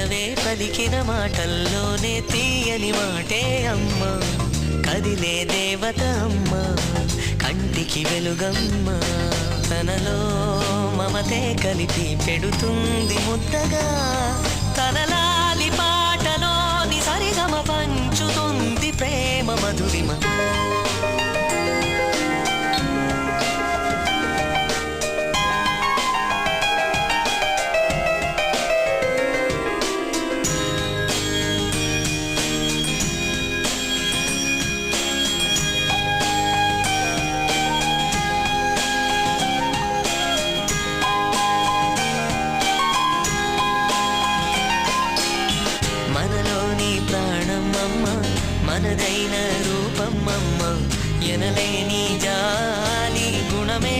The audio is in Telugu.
పెదవే పలికిన మాటల్లోనే తీయని మాటే అమ్మ. కదిలే దేవత అమ్మ, కంటికి వెలుగమ్మ. తనలో మమతే కలిపి పెడుతుంది ముద్దగా. తనలాలి పాటలోని సరిగమ పంచుతుంది ప్రేమ మధురిమ. మనలోని ప్రాణమమ్మ, మనదైన రూపమమ్మ. ఎనలేని జాలి గుణమే